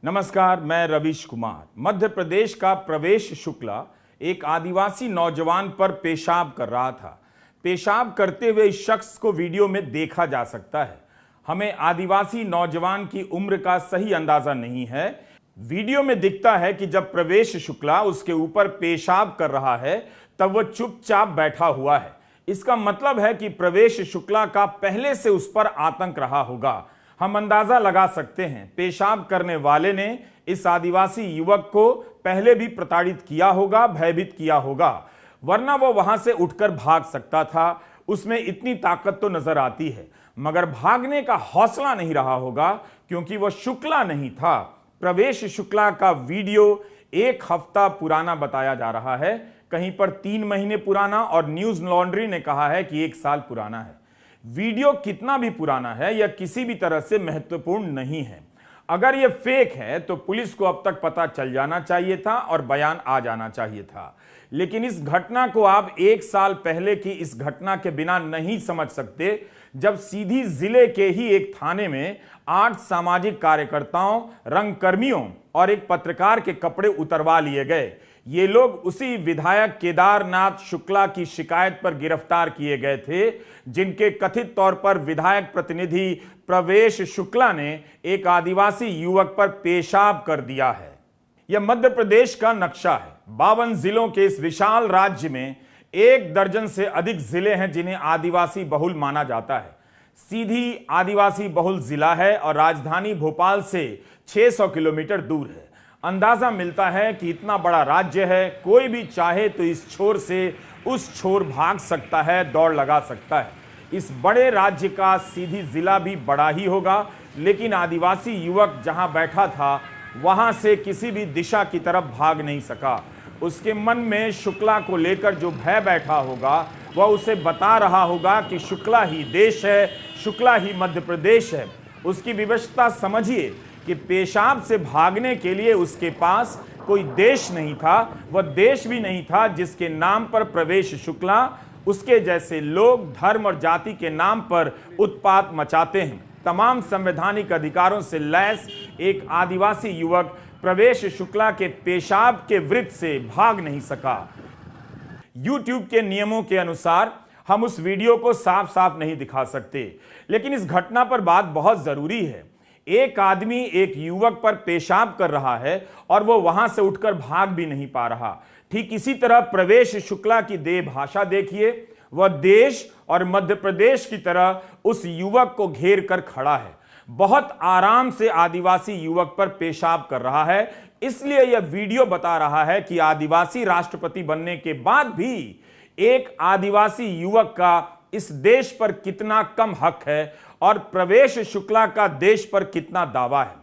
नमस्कार, मैं रवीश कुमार। मध्य प्रदेश का प्रवेश शुक्ला एक आदिवासी नौजवान पर पेशाब कर रहा था। पेशाब करते हुए इस शख्स को वीडियो में देखा जा सकता है। हमें आदिवासी नौजवान की उम्र का सही अंदाजा नहीं है। वीडियो में दिखता है कि जब प्रवेश शुक्ला उसके ऊपर पेशाब कर रहा है तब वह चुपचाप बैठा हुआ है। इसका मतलब है कि प्रवेश शुक्ला का पहले से उस पर आतंक रहा होगा। हम अंदाजा लगा सकते हैं पेशाब करने वाले ने इस आदिवासी युवक को पहले भी प्रताड़ित किया होगा, भयभीत किया होगा, वरना वो वहां से उठकर भाग सकता था। उसमें इतनी ताकत तो नजर आती है, मगर भागने का हौसला नहीं रहा होगा क्योंकि वह शुक्ला नहीं था। प्रवेश शुक्ला का वीडियो एक हफ्ता पुराना बताया जा रहा है, कहीं पर 3 महीने पुराना, और न्यूज लॉन्ड्री ने कहा है कि 1 साल पुराना है। वीडियो कितना भी पुराना है यह किसी भी तरह से महत्वपूर्ण नहीं है। अगर यह फेक है तो पुलिस को अब तक पता चल जाना चाहिए था और बयान आ जाना चाहिए था। लेकिन इस घटना को आप 1 साल पहले की इस घटना के बिना नहीं समझ सकते, जब सीधी जिले के ही एक थाने में 8 सामाजिक कार्यकर्ताओं, रंगकर्मियों और एक पत्रकार के कपड़े उतरवा लिए गए। ये लोग उसी विधायक केदारनाथ शुक्ला की शिकायत पर गिरफ्तार किए गए थे, जिनके कथित तौर पर विधायक प्रतिनिधि प्रवेश शुक्ला ने एक आदिवासी युवक पर पेशाब कर दिया है। यह मध्य प्रदेश का नक्शा है। 52 जिलों के इस विशाल राज्य में 1 दर्जन से अधिक जिले हैं जिन्हें आदिवासी बहुल माना जाता है। सीधी आदिवासी बहुल जिला है और राजधानी भोपाल से 600 किलोमीटर दूर है। अंदाजा मिलता है कि इतना बड़ा राज्य है, कोई भी चाहे तो इस छोर से उस छोर भाग सकता है, दौड़ लगा सकता है। इस बड़े राज्य का सीधी जिला भी बड़ा ही होगा, लेकिन आदिवासी युवक जहां बैठा था वहां से किसी भी दिशा की तरफ भाग नहीं सका। उसके मन में शुक्ला को लेकर जो भय बैठा होगा वह उसे बता रहा होगा कि शुक्ला ही देश है, शुक्ला ही मध्य प्रदेश है। उसकी विवशता समझिए कि पेशाब से भागने के लिए उसके पास कोई देश नहीं था। वह देश भी नहीं था जिसके नाम पर प्रवेश शुक्ला, उसके जैसे लोग धर्म और जाति के नाम पर उत्पात मचाते हैं। तमाम संवैधानिक अधिकारों से लैस एक आदिवासी युवक प्रवेश शुक्ला के पेशाब के वृत्त से भाग नहीं सका। YouTube के नियमों के अनुसार हम उस वीडियो को साफ साफ नहीं दिखा सकते, लेकिन इस घटना पर बात बहुत जरूरी है। एक आदमी एक युवक पर पेशाब कर रहा है और वो वहां से उठकर भाग भी नहीं पा रहा। ठीक इसी तरह प्रवेश शुक्ला की देह भाषा देखिए। वह देश और मध्य प्रदेश की तरह उस युवक को घेर कर खड़ा है, बहुत आराम से आदिवासी युवक पर पेशाब कर रहा है। इसलिए यह वीडियो बता रहा है कि आदिवासी राष्ट्रपति बनने के बाद भी एक आदिवासी युवक का इस देश पर कितना कम हक है और प्रवेश शुक्ला का देश पर कितना दावा है।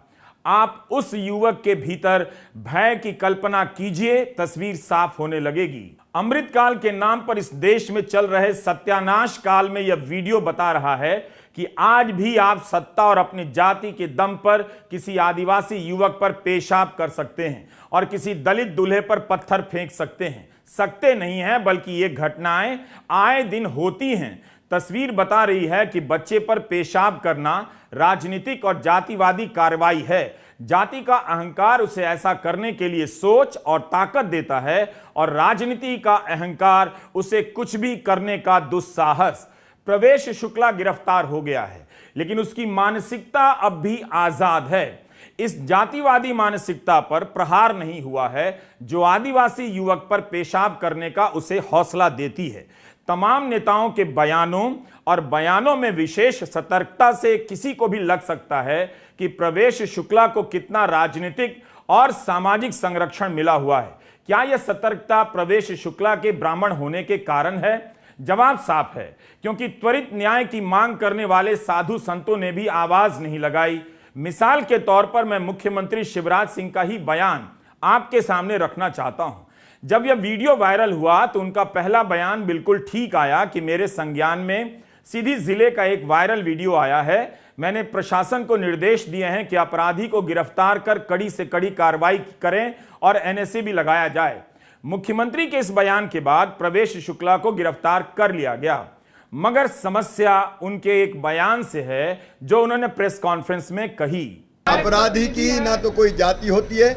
आप उस युवक के भीतर भय की कल्पना कीजिए, तस्वीर साफ होने लगेगी। अमृतकाल के नाम पर इस देश में चल रहे सत्यानाश काल में यह वीडियो बता रहा है कि आज भी आप सत्ता और अपनी जाति के दम पर किसी आदिवासी युवक पर पेशाब कर सकते हैं और किसी दलित दूल्हे पर पत्थर फेंक सकते हैं। सकते नहीं हैं, बल्कि ये घटनाएं आए दिन होती हैं। तस्वीर बता रही है कि बच्चे पर पेशाब करना राजनीतिक और जातिवादी कार्रवाई है। जाति का अहंकार उसे ऐसा करने के लिए सोच और ताकत देता है और राजनीति का अहंकार उसे कुछ भी करने का दुस्साहस। प्रवेश शुक्ला गिरफ्तार हो गया है, लेकिन उसकी मानसिकता अब भी आजाद है। इस जातिवादी मानसिकता पर प्रहार नहीं हुआ है जो आदिवासी युवक पर पेशाब करने का उसे हौसला देती है। तमाम नेताओं के बयानों में विशेष सतर्कता से किसी को भी लग सकता है कि प्रवेश शुक्ला को कितना राजनीतिक और सामाजिक संरक्षण मिला हुआ है। क्या यह सतर्कता प्रवेश शुक्ला के ब्राह्मण होने के कारण है? जवाब साफ है, क्योंकि त्वरित न्याय की मांग करने वाले साधु संतों ने भी आवाज नहीं लगाई। मिसाल के तौर पर मैं मुख्यमंत्री शिवराज सिंह का ही बयान आपके सामने रखना चाहता हूं। जब यह वीडियो वायरल हुआ तो उनका पहला बयान बिल्कुल ठीक आया कि मेरे संज्ञान में सीधी जिले का एक वायरल वीडियो आया है। मैंने प्रशासन को निर्देश दिए हैं कि अपराधी को गिरफ्तार कर कड़ी से कड़ी कार्रवाई करें और एनएसए भी लगाया जाए। मुख्यमंत्री के इस बयान के बाद प्रवेश शुक्ला को गिरफ्तार कर लिया गया, मगर समस्या उनके एक बयान से है जो उन्होंने प्रेस कॉन्फ्रेंस में कही। अपराधी की ना तो कोई जाति होती है,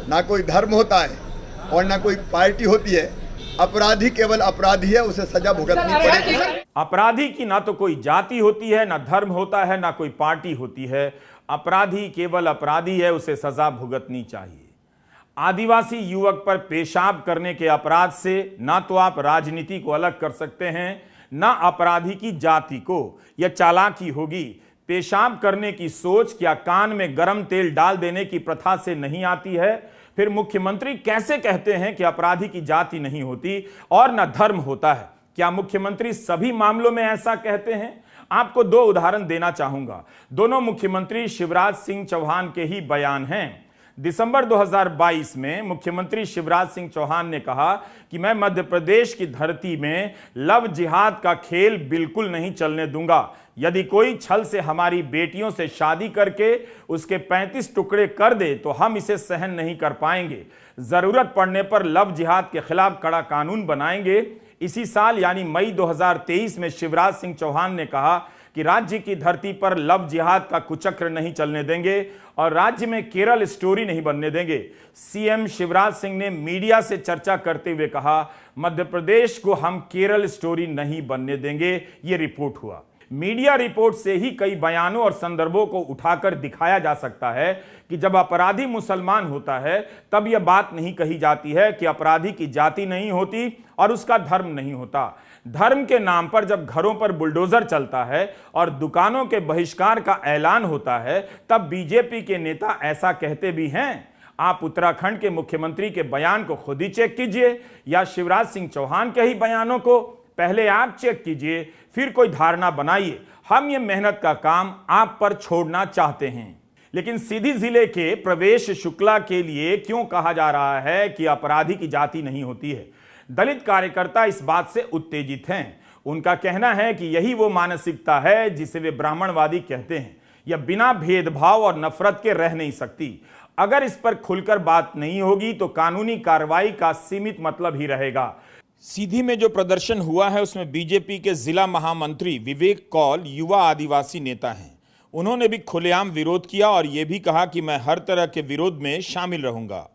ना कोई धर्म होता है और ना कोई पार्टी होती है। अपराधी केवल अपराधी है, उसे सजा भुगतनी पड़ेगी। अपराधी की ना तो कोई जाति होती है, ना धर्म होता है, ना कोई पार्टी होती है। अपराधी केवल अपराधी है, उसे सजा भुगतनी चाहिए। आदिवासी युवक पर पेशाब करने के अपराध से ना तो आप राजनीति को अलग कर सकते हैं, ना अपराधी की जाति को। यह चालाकी होगी। पेशाब करने की सोच क्या कान में गरम तेल डाल देने की प्रथा से नहीं आती है? फिर मुख्यमंत्री कैसे कहते हैं कि अपराधी की जाति नहीं होती और न धर्म होता है? क्या मुख्यमंत्री सभी मामलों में ऐसा कहते हैं? आपको दो उदाहरण देना चाहूंगा। दोनों मुख्यमंत्री शिवराज सिंह चौहान के ही बयान हैं। दिसंबर 2022 में मुख्यमंत्री शिवराज सिंह चौहान ने कहा कि मैं मध्य प्रदेश की धरती में लव जिहाद का खेल बिल्कुल नहीं चलने दूंगा। यदि कोई छल से हमारी बेटियों से शादी करके उसके 35 टुकड़े कर दे तो हम इसे सहन नहीं कर पाएंगे। जरूरत पड़ने पर लव जिहाद के खिलाफ कड़ा कानून बनाएंगे। इसी साल यानी मई 2023 में शिवराज सिंह चौहान ने कहा कि राज्य की धरती पर लव जिहाद का कुचक्र नहीं चलने देंगे और राज्य में केरल स्टोरी नहीं बनने देंगे। सीएम शिवराज सिंह ने मीडिया से चर्चा करते हुए कहा, मध्य प्रदेश को हम केरल स्टोरी नहीं बनने देंगे। यह रिपोर्ट हुआ। मीडिया रिपोर्ट से ही कई बयानों और संदर्भों को उठाकर दिखाया जा सकता है कि जब अपराधी मुसलमान होता है तब यह बात नहीं कही जाती है कि अपराधी की जाति नहीं होती और उसका धर्म नहीं होता। धर्म के नाम पर जब घरों पर बुलडोजर चलता है और दुकानों के बहिष्कार का ऐलान होता है तब बीजेपी के नेता ऐसा कहते भी हैं। आप उत्तराखंड के मुख्यमंत्री के बयान को खुद ही चेक कीजिए या शिवराज सिंह चौहान के ही बयानों को पहले आप चेक कीजिए, फिर कोई धारणा बनाइए। हम ये मेहनत का काम आप पर छोड़ना चाहते हैं। लेकिन सीधी जिले के प्रवेश शुक्ला के लिए क्यों कहा जा रहा है कि अपराधी की जाति नहीं होती है? दलित कार्यकर्ता इस बात से उत्तेजित हैं। उनका कहना है कि यही वो मानसिकता है जिसे वे ब्राह्मणवादी कहते हैं। यह बिना भेदभाव और नफरत के रह नहीं सकती। अगर इस पर खुलकर बात नहीं होगी तो कानूनी कार्रवाई का सीमित मतलब ही रहेगा। सीधी में जो प्रदर्शन हुआ है उसमें बीजेपी के जिला महामंत्री विवेक कौल युवा आदिवासी नेता हैं। उन्होंने भी खुलेआम विरोध किया और यह भी कहा कि मैं हर तरह के विरोध में शामिल रहूंगा।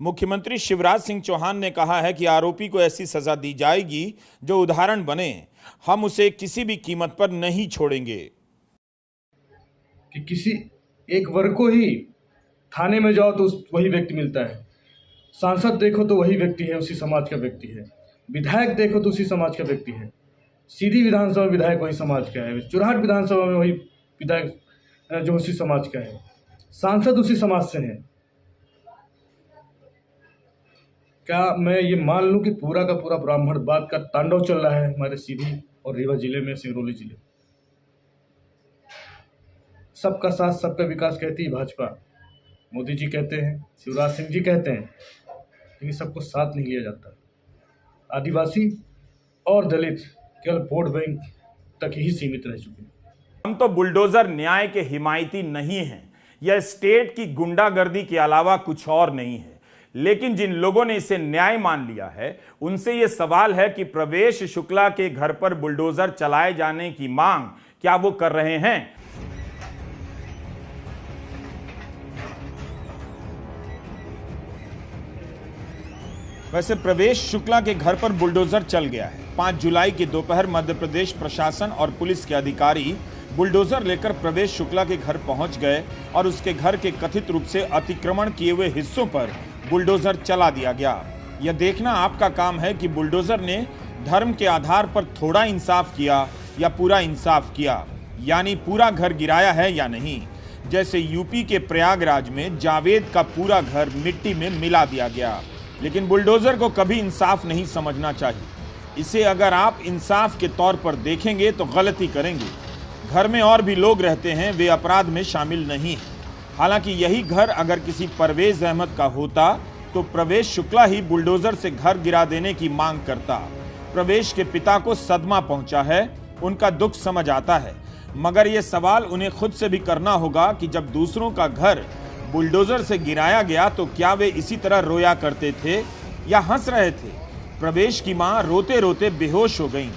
मुख्यमंत्री शिवराज सिंह चौहान ने कहा है कि आरोपी को ऐसी सजा दी जाएगी जो उदाहरण बने। हम उसे किसी भी कीमत पर नहीं छोड़ेंगे। कि किसी एक वर्ग को ही थाने में जाओ तो वही व्यक्ति मिलता है, सांसद देखो तो वही व्यक्ति है, उसी समाज का व्यक्ति है, विधायक देखो तो उसी समाज का व्यक्ति है, सीधी विधानसभा विधायक वही समाज का है, चुराहट विधानसभा में वही विधायक जो उसी समाज का है, सांसद उसी समाज से है। क्या मैं ये मान लूं कि पूरा का पूरा ब्राह्मणवाद का तांडव चल रहा है हमारे सीधी और रीवा जिले में, सिंगरौली जिले? सबका साथ सबका विकास कहती है भाजपा, मोदी जी कहते हैं, शिवराज सिंह जी कहते हैं, लेकिन सबको साथ नहीं लिया जाता। आदिवासी और दलित केवल वोट बैंक तक ही सीमित रह चुके हैं। हम तो बुलडोजर न्याय के हिमायती नहीं हैं। यह स्टेट की गुंडागर्दी के अलावा कुछ और नहीं है। लेकिन जिन लोगों ने इसे न्याय मान लिया है उनसे यह सवाल है कि प्रवेश शुक्ला के घर पर बुलडोजर चलाए जाने की मांग क्या वो कर रहे हैं? वैसे प्रवेश शुक्ला के घर पर बुलडोजर चल गया है। 5 जुलाई की दोपहर मध्य प्रदेश प्रशासन और पुलिस के अधिकारी बुलडोजर लेकर प्रवेश शुक्ला के घर पहुंच गए और उसके घर के कथित रूप से अतिक्रमण किए हुए हिस्सों पर बुलडोजर चला दिया गया। यह देखना आपका काम है कि बुलडोजर ने धर्म के आधार पर थोड़ा इंसाफ किया या पूरा इंसाफ किया, यानी पूरा घर गिराया है या नहीं। जैसे यूपी के प्रयागराज में जावेद का पूरा घर मिट्टी में मिला दिया गया। लेकिन बुलडोजर को कभी इंसाफ नहीं समझना चाहिए। इसे अगर आप इंसाफ के तौर पर देखेंगे तो गलती करेंगे। घर में और भी लोग रहते हैं, वे अपराध में शामिल नहीं हैं। हालांकि यही घर अगर किसी परवेज अहमद का होता तो प्रवेश शुक्ला ही बुलडोजर से घर गिरा देने की मांग करता। प्रवेश के पिता को सदमा पहुंचा है, उनका दुख समझ आता है, मगर यह सवाल उन्हें खुद से भी करना होगा कि जब दूसरों का घर बुलडोजर से गिराया गया तो क्या वे इसी तरह रोया करते थे या हंस रहे थे? प्रवेश की मां रोते रोते बेहोश हो गईं।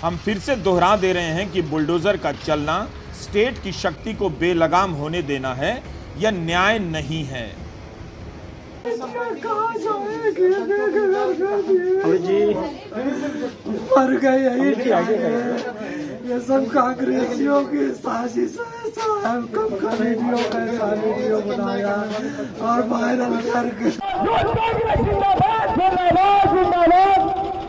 हम फिर से दोहरा दे रहे हैं कि बुलडोजर का चलना स्टेट की शक्ति को बेलगाम होने देना है, यह न्याय नहीं है। जी मर गए ये सब कांग्रेसियों की साजिश है साहब। कब का वीडियो कैसा वीडियो बनाया और वायरल करके।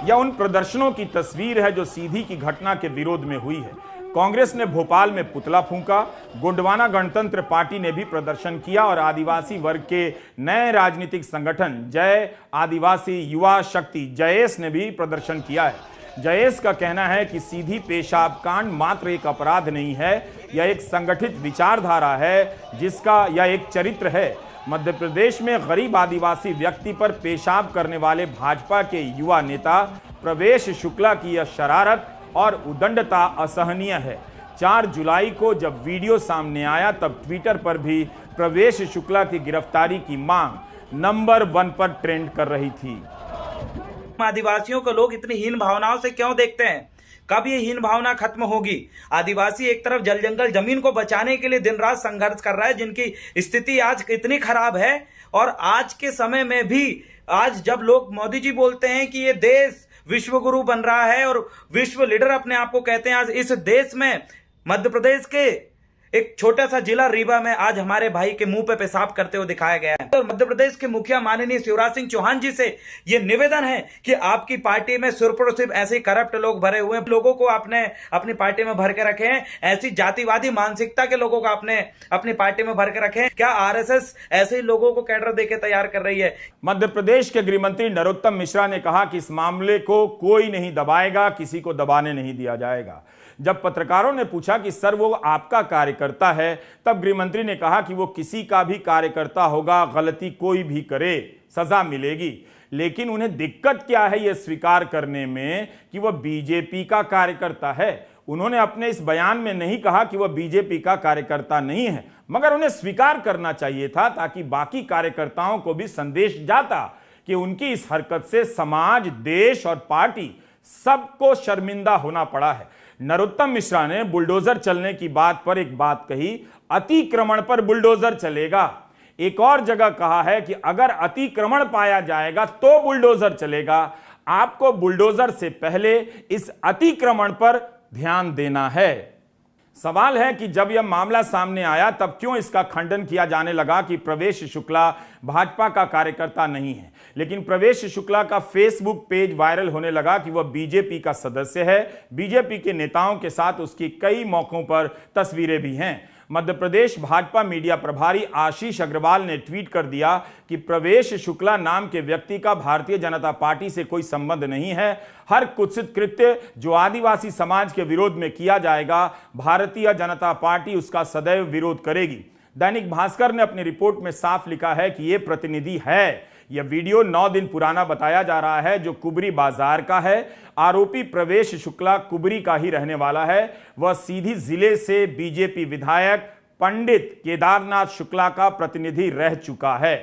यह उन प्रदर्शनों की तस्वीर है जो सीधी की घटना के विरोध में हुई है। कांग्रेस ने भोपाल में पुतला फूंका, गोंडवाना गणतंत्र पार्टी ने भी प्रदर्शन किया और आदिवासी वर्ग के नए राजनीतिक संगठन जय आदिवासी युवा शक्ति जयेस ने भी प्रदर्शन किया है। जयेस का कहना है कि सीधी पेशाब कांड मात्र एक अपराध नहीं है, यह एक संगठित विचारधारा है जिसका यह एक चरित्र है। मध्य प्रदेश में गरीब आदिवासी व्यक्ति पर पेशाब करने वाले भाजपा के युवा नेता प्रवेश शुक्ला की यह शरारत और उदंडता असहनीय है। 4 जुलाई को जब वीडियो सामने आया तब ट्विटर पर भी प्रवेश शुक्ला की गिरफ्तारी की मांग नंबर 1 पर ट्रेंड कर रही थी। आदिवासियों को लोग इतनी हीन भावनाओं से क्यों देखते हैं? कब ये हीन भावना खत्म होगी? आदिवासी एक तरफ जल जंगल जमीन को बचाने के लिए दिन रात संघर्ष कर रहा है, जिनकी स्थिति आज इतनी खराब है। और आज के समय में भी आज जब लोग मोदी जी बोलते हैं कि ये देश विश्व गुरु बन रहा है और विश्व लीडर अपने आप को कहते हैं, आज इस देश में मध्य प्रदेश के एक छोटा सा जिला रीवा में आज हमारे भाई के मुंह पे पेशाब करते हुए दिखाया गया है। तो मध्य प्रदेश के मुखिया माननीय शिवराज सिंह चौहान जी से ये निवेदन है कि आपकी पार्टी में सिर्फ और सिर्फ ऐसे करप्ट लोग भरे हुए हैं, लोगों को आपने अपनी पार्टी में भर के रखे हैं, ऐसी जातिवादी मानसिकता के लोगों को आपने अपनी पार्टी में भर के रखे हैं। क्या आरएसएस ऐसे ही लोगों को कैडर देके तैयार कर रही है? मध्य प्रदेश के गृह मंत्री नरोत्तम मिश्रा ने कहा कि इस मामले को कोई नहीं दबाएगा, किसी को दबाने नहीं दिया जाएगा। जब पत्रकारों ने पूछा कि सर वो आपका कार्यकर्ता है, तब गृहमंत्री ने कहा कि वो किसी का भी कार्यकर्ता होगा, गलती कोई भी करे सजा मिलेगी। लेकिन उन्हें दिक्कत क्या है यह स्वीकार करने में कि वह बीजेपी का कार्यकर्ता है। उन्होंने अपने इस बयान में नहीं कहा कि वह बीजेपी का कार्यकर्ता नहीं है, मगर उन्हें स्वीकार करना चाहिए था ताकि बाकी कार्यकर्ताओं को भी संदेश जाता कि उनकी इस हरकत से समाज, देश और पार्टी सबको शर्मिंदा होना पड़ा है। नरोत्तम मिश्रा ने बुलडोजर चलने की बात पर एक बात कही, अतिक्रमण पर बुलडोजर चलेगा। एक और जगह कहा है कि अगर अतिक्रमण पाया जाएगा तो बुलडोजर चलेगा। आपको बुलडोजर से पहले इस अतिक्रमण पर ध्यान देना है। सवाल है कि जब यह मामला सामने आया तब क्यों इसका खंडन किया जाने लगा कि प्रवेश शुक्ला भाजपा का कार्यकर्ता नहीं है। लेकिन प्रवेश शुक्ला का फेसबुक पेज वायरल होने लगा कि वह बीजेपी का सदस्य है। बीजेपी के नेताओं के साथ उसकी कई मौकों पर तस्वीरें भी हैं। मध्य प्रदेश भाजपा मीडिया प्रभारी आशीष अग्रवाल ने ट्वीट कर दिया कि प्रवेश शुक्ला नाम के व्यक्ति का भारतीय जनता पार्टी से कोई संबंध नहीं है। हर कुत्सित कृत्य जो आदिवासी समाज के विरोध में किया जाएगा, भारतीय जनता पार्टी उसका सदैव विरोध करेगी। दैनिक भास्कर ने अपनी रिपोर्ट में साफ लिखा है कि यह प्रतिनिधि है। यह वीडियो 9 दिन पुराना बताया जा रहा है, जो कुबरी बाजार का है। आरोपी प्रवेश शुक्ला कुबरी का ही रहने वाला है। वह सीधी जिले से बीजेपी विधायक पंडित केदारनाथ शुक्ला का प्रतिनिधि रह चुका है।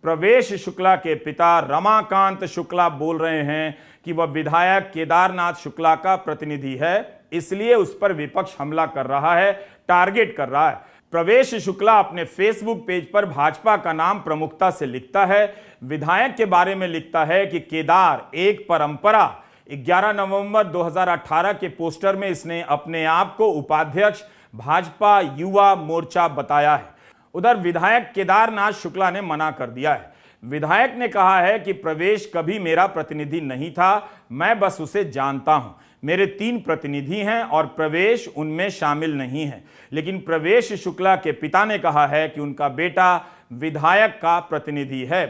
प्रवेश शुक्ला के पिता रमाकांत शुक्ला बोल रहे हैं कि वह विधायक केदारनाथ शुक्ला का प्रतिनिधि है, इसलिए उस पर विपक्ष हमला कर रहा है, टारगेट कर रहा है। प्रवेश शुक्ला अपने फेसबुक पेज पर भाजपा का नाम प्रमुखता से लिखता है। विधायक के बारे में लिखता है कि केदार एक परंपरा। 11 नवंबर 2018 के पोस्टर में इसने अपने आप को उपाध्यक्ष भाजपा युवा मोर्चा बताया है। उधर विधायक केदारनाथ शुक्ला ने मना कर दिया है। विधायक ने कहा है कि प्रवेश कभी मेरा प्रतिनिधि नहीं था, मैं बस उसे जानता हूं। मेरे 3 प्रतिनिधि हैं और प्रवेश उनमें शामिल नहीं है। लेकिन प्रवेश शुक्ला के पिता ने कहा है कि उनका बेटा विधायक का प्रतिनिधि है।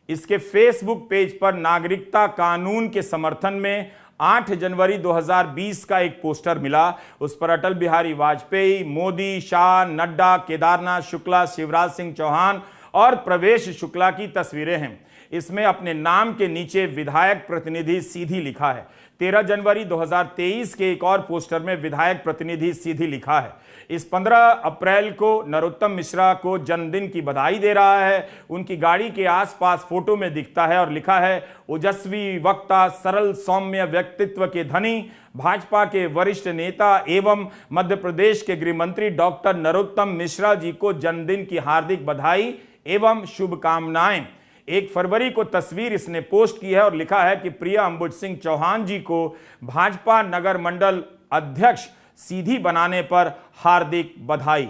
इसके फेसबुक पेज पर नागरिकता कानून के समर्थन में 8 जनवरी 2020 का एक पोस्टर मिला। उस पर अटल बिहारी वाजपेयी, मोदी, शाह, नड्डा, केदारनाथ शुक्ला, शिवराज सिंह चौहान और प्रवेश शुक्ला की तस्वीरें हैं। इसमें अपने नाम के नीचे विधायक प्रतिनिधि सीधी लिखा है। 13 जनवरी 2023 के एक और पोस्टर में विधायक प्रतिनिधि सीधी लिखा है। इस 15 अप्रैल को नरोत्तम मिश्रा को जन्मदिन की बधाई दे रहा है। उनकी गाड़ी के आसपास फोटो में दिखता है और लिखा है, ओजस्वी वक्ता, सरल सौम्य व्यक्तित्व के धनी, भाजपा के वरिष्ठ नेता एवं मध्य प्रदेश के गृह मंत्री डॉक्टर नरोत्तम मिश्रा जी को जन्मदिन की हार्दिक बधाई एवं शुभकामनाएं। 1 फरवरी को तस्वीर इसने पोस्ट की है और लिखा है कि प्रिय अंबुज सिंह चौहान जी को भाजपा नगर मंडल अध्यक्ष सीधी बनाने पर हार्दिक बधाई।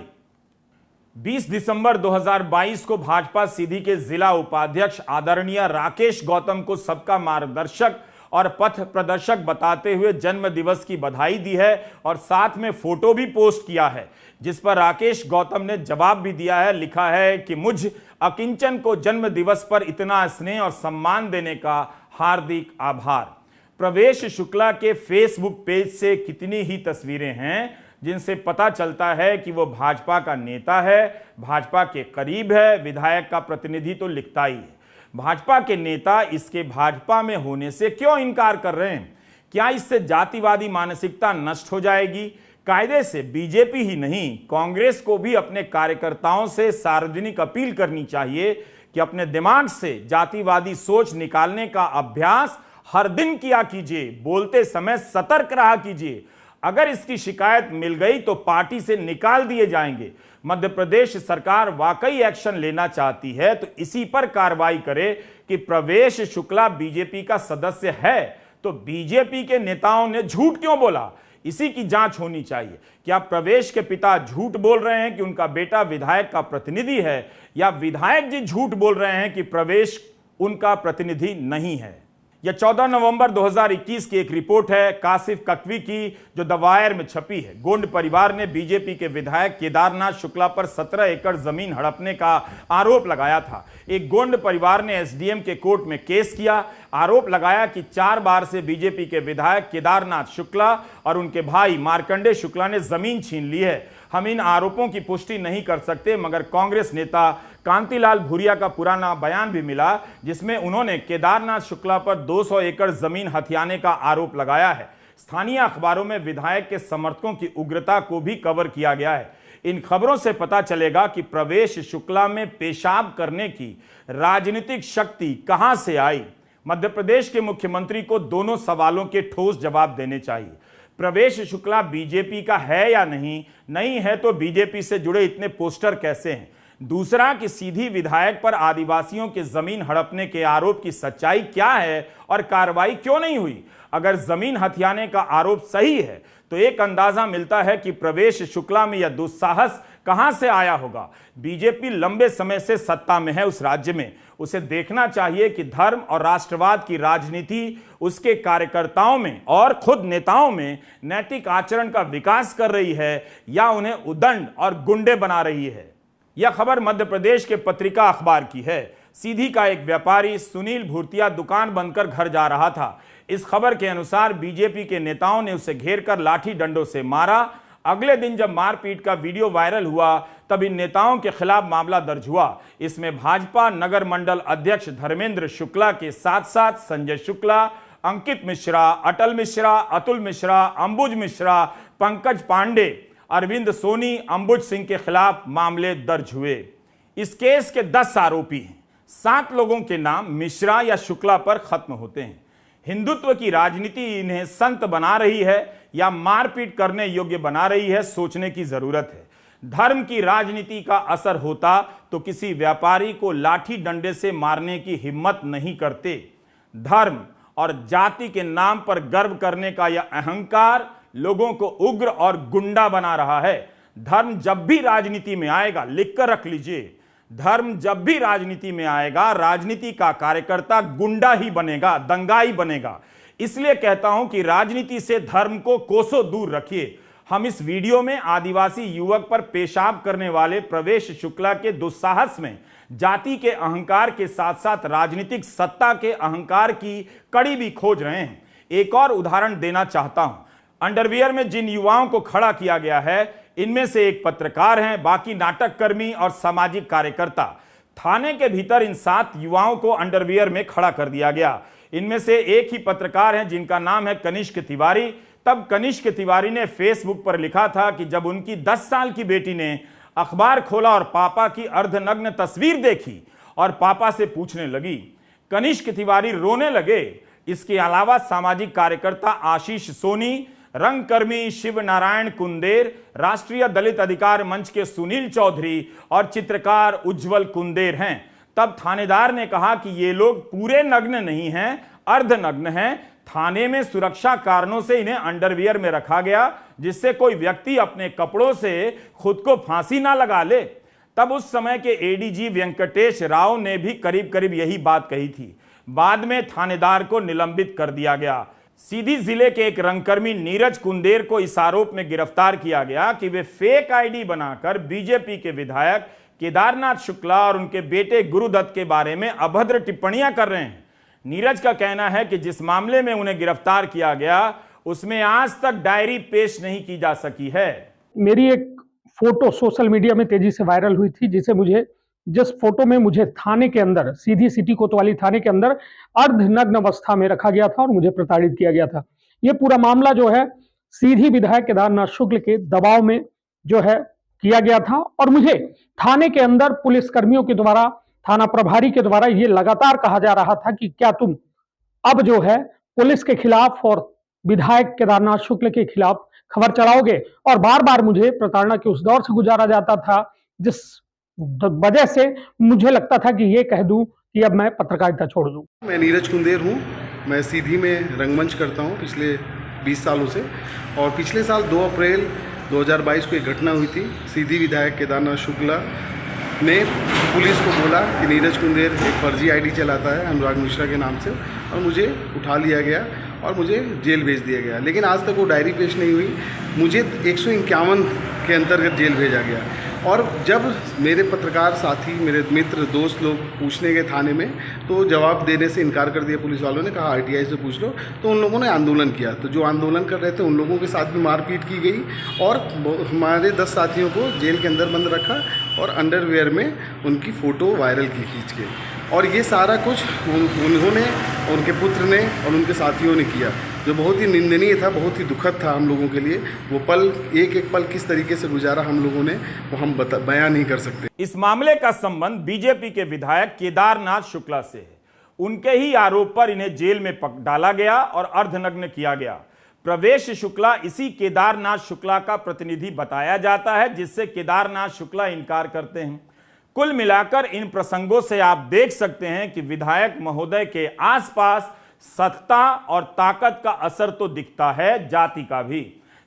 20 दिसंबर 2022 को भाजपा सीधी के जिला उपाध्यक्ष आदरणीय राकेश गौतम को सबका मार्गदर्शक और पथ प्रदर्शक बताते हुए जन्म दिवस की बधाई दी है और साथ में फोटो भी पोस्ट किया है, जिस पर राकेश गौतम ने जवाब भी दिया है। लिखा है कि मुझ अकिंचन को जन्म दिवस पर इतना स्नेह और सम्मान देने का हार्दिक आभार। प्रवेश शुक्ला के फेसबुक पेज से कितनी ही तस्वीरें हैं जिनसे पता चलता है कि वो भाजपा का नेता है, भाजपा के करीब है। विधायक का प्रतिनिधि तो लिखता ही है। भाजपा के नेता इसके भाजपा में होने से क्यों इनकार कर रहे हैं? क्या इससे जातिवादी मानसिकता नष्ट हो जाएगी? कायदे से बीजेपी ही नहीं, कांग्रेस को भी अपने कार्यकर्ताओं से सार्वजनिक अपील करनी चाहिए कि अपने दिमाग से जातिवादी सोच निकालने का अभ्यास हर दिन किया कीजिए। बोलते समय सतर्क रहा कीजिए। अगर इसकी शिकायत मिल गई तो पार्टी से निकाल दिए जाएंगे। मध्य प्रदेश सरकार वाकई एक्शन लेना चाहती है तो इसी पर कार्रवाई करे कि प्रवेश शुक्ला बीजेपी का सदस्य है तो बीजेपी के नेताओं ने झूठ क्यों बोला, इसी की जांच होनी चाहिए। क्या प्रवेश के पिता झूठ बोल रहे हैं कि उनका बेटा विधायक का प्रतिनिधि है, या विधायक जी झूठ बोल रहे हैं कि प्रवेश उनका प्रतिनिधि नहीं है? यह 14 नवंबर 2021 की एक रिपोर्ट है कासिफ ककवी की, जो द वायर में छपी है। गोंड परिवार ने बीजेपी के विधायक केदारनाथ शुक्ला पर 17 एकड़ जमीन हड़पने का आरोप लगाया था। एक गोंड परिवार ने एसडीएम के कोर्ट में केस किया। आरोप लगाया कि 4 बार से बीजेपी के विधायक केदारनाथ शुक्ला और उनके भाई मार्कंडे शुक्ला ने जमीन छीन ली है। हम इन आरोपों की पुष्टि नहीं कर सकते, मगर कांग्रेस नेता कांतिलाल भूरिया का पुराना बयान भी मिला जिसमें उन्होंने केदारनाथ शुक्ला पर 200 एकड़ जमीन हथियाने का आरोप लगाया है। स्थानीय अखबारों में विधायक के समर्थकों की उग्रता को भी कवर किया गया है। इन खबरों से पता चलेगा कि प्रवेश शुक्ला में पेशाब करने की राजनीतिक शक्ति कहां से आई। मध्य प्रदेश के मुख्यमंत्री को दोनों सवालों के ठोस जवाब देने चाहिए। प्रवेश शुक्ला बीजेपी का है या नहीं? नहीं है तो बीजेपी से जुड़े इतने पोस्टर कैसे हैं? दूसरा कि सीधी विधायक पर आदिवासियों के जमीन हड़पने के आरोप की सच्चाई क्या है और कार्रवाई क्यों नहीं हुई? अगर जमीन हथियाने का आरोप सही है तो एक अंदाजा मिलता है कि प्रवेश शुक्ला में यह दुस्साहस कहां से आया होगा। बीजेपी लंबे समय से सत्ता में है उस राज्य में, उसे देखना चाहिए कि धर्म और राष्ट्रवाद की राजनीति उसके कार्यकर्ताओं में और खुद नेताओं में नैतिक आचरण का विकास कर रही है या उन्हें उदंड और गुंडे बना रही है। यह खबर मध्य प्रदेश के पत्रिका अखबार की है। सीधी का एक व्यापारी सुनील भूर्तिया दुकान बंद कर घर जा रहा था। इस खबर के अनुसार बीजेपी के नेताओं ने उसे घेरकर लाठी डंडों से मारा। अगले दिन जब मारपीट का वीडियो वायरल हुआ तब इन नेताओं के खिलाफ मामला दर्ज हुआ। इसमें भाजपा नगर मंडल अध्यक्ष धर्मेंद्र शुक्ला के साथ साथ संजय शुक्ला, अंकित मिश्रा, अटल मिश्रा, अतुल मिश्रा, अंबुज मिश्रा, पंकज पांडे, अरविंद सोनी, अंबुज सिंह के खिलाफ मामले दर्ज हुए। इस केस के 10 आरोपी हैं। 7 लोगों के नाम मिश्रा या शुक्ला पर खत्म होते हैं। हिंदुत्व की राजनीति इन्हें संत बना रही है या मारपीट करने योग्य बना रही है, सोचने की जरूरत है। धर्म की राजनीति का असर होता तो किसी व्यापारी को लाठी डंडे से मारने की हिम्मत नहीं करते। धर्म और जाति के नाम पर गर्व करने का यह अहंकार लोगों को उग्र और गुंडा बना रहा है। धर्म जब भी राजनीति में आएगा, लिखकर रख लीजिए, धर्म जब भी राजनीति में आएगा, राजनीति का कार्यकर्ता गुंडा ही बनेगा, दंगाई बनेगा। इसलिए कहता हूं कि राजनीति से धर्म को कोसों दूर रखिए। हम इस वीडियो में आदिवासी युवक पर पेशाब करने वाले प्रवेश शुक्ला के दुस्साहस में जाति के अहंकार के साथ साथ राजनीतिक सत्ता के अहंकार की कड़ी भी खोज रहे हैं। एक और उदाहरण देना चाहता हूं। अंडरवियर में जिन युवाओं को खड़ा किया गया है, इनमें से एक पत्रकार हैं, बाकी नाटक कर्मी और सामाजिक कार्यकर्ता। थाने के भीतर इन 7 युवाओं को अंडरवियर में खड़ा कर दिया गया। इनमें से एक ही पत्रकार हैं जिनका नाम है कनिष्क तिवारी। तब कनिष्क तिवारी ने फेसबुक पर लिखा था कि जब उनकी 10 साल की बेटी ने अखबार खोला और पापा की अर्धनग्न तस्वीर देखी और पापा से पूछने लगी, कनिष्क तिवारी रोने लगे। इसके अलावा सामाजिक कार्यकर्ता आशीष सोनी, रंगकर्मी शिव नारायण कुंदेर, राष्ट्रीय दलित अधिकार मंच के सुनील चौधरी और चित्रकार उज्जवल कुंदेर हैं। तब थानेदार ने कहा कि ये लोग पूरे नग्न नहीं हैं, अर्धनग्न हैं। थाने में सुरक्षा कारणों से इन्हें अंडरवियर में रखा गया, जिससे कोई व्यक्ति अपने कपड़ों से खुद को फांसी ना लगा ले। तब उस समय के एडीजी वेंकटेश राव ने भी करीब करीब यही बात कही थी। बाद में थानेदार को निलंबित कर दिया गया। सीधी जिले के एक रंगकर्मी नीरज कुंदेर को इस आरोप में गिरफ्तार किया गया कि वे फेक आईडी बनाकर बीजेपी के विधायक केदारनाथ शुक्ला और उनके बेटे गुरुदत्त के बारे में अभद्र टिप्पणियां कर रहे हैं। नीरज का कहना है कि जिस मामले में उन्हें गिरफ्तार किया गया उसमें आज तक डायरी पेश नहीं की जा सकी है। मेरी एक फोटो सोशल मीडिया में तेजी से वायरल हुई थी, जिस फोटो में मुझे थाने के अंदर, सीधी सिटी कोतवाली थाने के अंदर अर्धनग्न अवस्था में रखा गया था और मुझे प्रताड़ित किया गया था। यह पूरा मामला जो है सीधी विधायक केदारनाथ शुक्ल के दबाव में जो है किया गया था और मुझे थाने के अंदर पुलिस कर्मियों के द्वारा, थाना प्रभारी के द्वारा ये लगातार कहा जा रहा था कि क्या तुम अब जो है पुलिस के खिलाफ और विधायक केदारनाथ शुक्ल के खिलाफ खबर चलाओगे, और बार बार मुझे प्रताड़ना के उस दौर से गुजारा जाता था जिस वजह से मुझे लगता था कि ये कह दूं कि अब मैं पत्रकारिता छोड़ दूं। मैं नीरज कुंदेर हूं। मैं सीधी में रंगमंच करता हूं पिछले 20 सालों से, और पिछले साल 2 अप्रैल 2022 को एक घटना हुई थी। सीधी विधायक केदारनाथ शुक्ला ने पुलिस को बोला कि नीरज कुंदेर एक फर्जी आईडी चलाता है अनुराग मिश्रा के नाम से, और मुझे उठा लिया गया और मुझे जेल भेज दिया गया। लेकिन आज तक वो डायरी पेश नहीं हुई। मुझे 151 के अंतर्गत जेल भेजा गया। और जब मेरे पत्रकार साथी, मेरे मित्र, दोस्त लोग पूछने गए थाने में, तो जवाब देने से इनकार कर दिया पुलिस वालों ने, कहा आरटीआई से पूछ लो। तो उन लोगों ने आंदोलन किया। तो जो आंदोलन कर रहे थे उन लोगों के साथ भी मारपीट की गई और हमारे 10 साथियों को जेल के अंदर बंद रखा और अंडरवेयर में उनकी फ़ोटो वायरल की खींच के। और ये सारा कुछ उन्होंने, उनके पुत्र ने और उनके साथियों ने किया, जो बहुत ही निंदनीय था, बहुत ही दुखद था हम लोगों के लिए। वो पल, एक एक पल किस तरीके से गुजारा हम लोगों ने, वो हम बयान नहीं कर सकते। इस मामले का संबंध बीजेपी के विधायक केदारनाथ शुक्ला से है। उनके ही आरोप पर इन्हें जेल में डाला गया और अर्धनग्न किया गया। प्रवेश शुक्ला इसी केदारनाथ शुक्ला का प्रतिनिधि बताया जाता है, जिससे केदारनाथ शुक्ला इनकार करते हैं। कुल मिलाकर इन प्रसंगों से आप देख सकते हैं कि विधायक महोदय के आसपास सत्ता और ताकत का असर तो दिखता है, जाति का भी।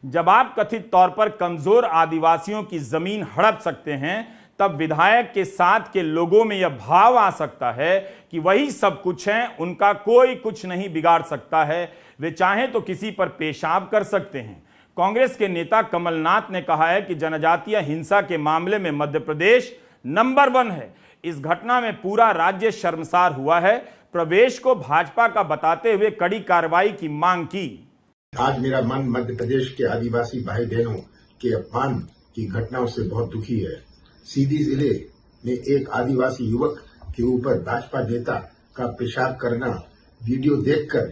जब आप कथित तौर पर कमजोर आदिवासियों की जमीन हड़प सकते हैं, तब विधायक के साथ के लोगों में यह भाव आ सकता है कि वही सब कुछ हैं, उनका कोई कुछ नहीं बिगाड़ सकता है, वे चाहें तो किसी पर पेशाब कर सकते हैं। कांग्रेस के नेता कमलनाथ ने कहा है कि जनजातीय हिंसा के मामले में मध्य प्रदेश नंबर 1 है। इस घटना में पूरा राज्य शर्मसार हुआ है। प्रवेश को भाजपा का बताते हुए कड़ी कार्रवाई की मांग की। आज मेरा मन मध्य प्रदेश के आदिवासी भाई बहनों के अपमान की घटनाओं से बहुत दुखी है। सीधी जिले में एक आदिवासी युवक के ऊपर भाजपा नेता का पेशाब करना वीडियो देखकर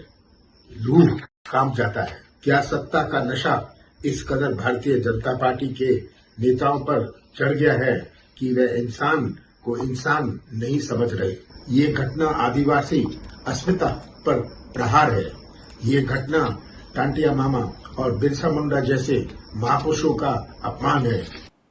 रूह कांप जाता है। क्या सत्ता का नशा इस कदर भारतीय जनता पार्टी के नेताओं पर चढ़ गया है कि वे इंसान को इंसान नहीं समझ रहे। ये घटना आदिवासी अस्मिता पर प्रहार है। ये घटना टांटिया मामा और बिरसा मुंडा जैसे महापुरुषों का अपमान है।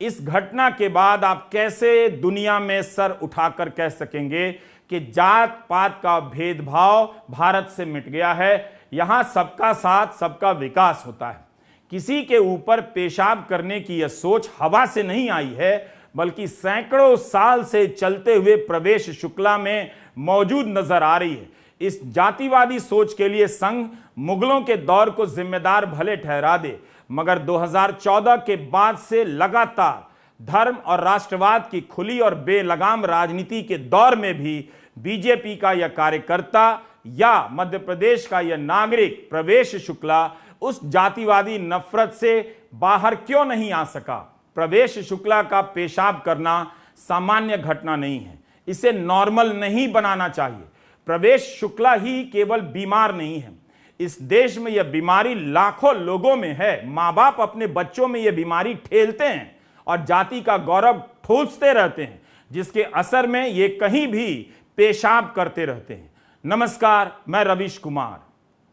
इस घटना के बाद आप कैसे दुनिया में सर उठाकर कह सकेंगे कि जात पात का भेदभाव भारत से मिट गया है? यहां सबका साथ, सबका विकास होता है। किसी के ऊपर पेशाब करने की यह सोच हवा से नहीं आई है, बल्कि सैकड़ों साल से चलते हुए प्रवेश शुक्ला में मौजूद नजर आ रही है। इस जातिवादी सोच के लिए संघ मुगलों के दौर को जिम्मेदार भले ठहरा दे, मगर 2014 के बाद से लगातार धर्म और राष्ट्रवाद की खुली और बेलगाम राजनीति के दौर में भी बीजेपी का यह कार्यकर्ता या मध्य प्रदेश का यह नागरिक प्रवेश शुक्ला उस जातिवादी नफरत से बाहर क्यों नहीं आ सका? प्रवेश शुक्ला का पेशाब करना सामान्य घटना नहीं है, इसे नॉर्मल नहीं बनाना चाहिए। प्रवेश शुक्ला ही केवल बीमार नहीं है, इस देश में यह बीमारी लाखों लोगों में है। माँ बाप अपने बच्चों में यह बीमारी ठेलते हैं और जाति का गौरव ठूंसते रहते हैं, जिसके असर में ये कहीं भी पेशाब करते रहते हैं। नमस्कार, मैं रवीश कुमार।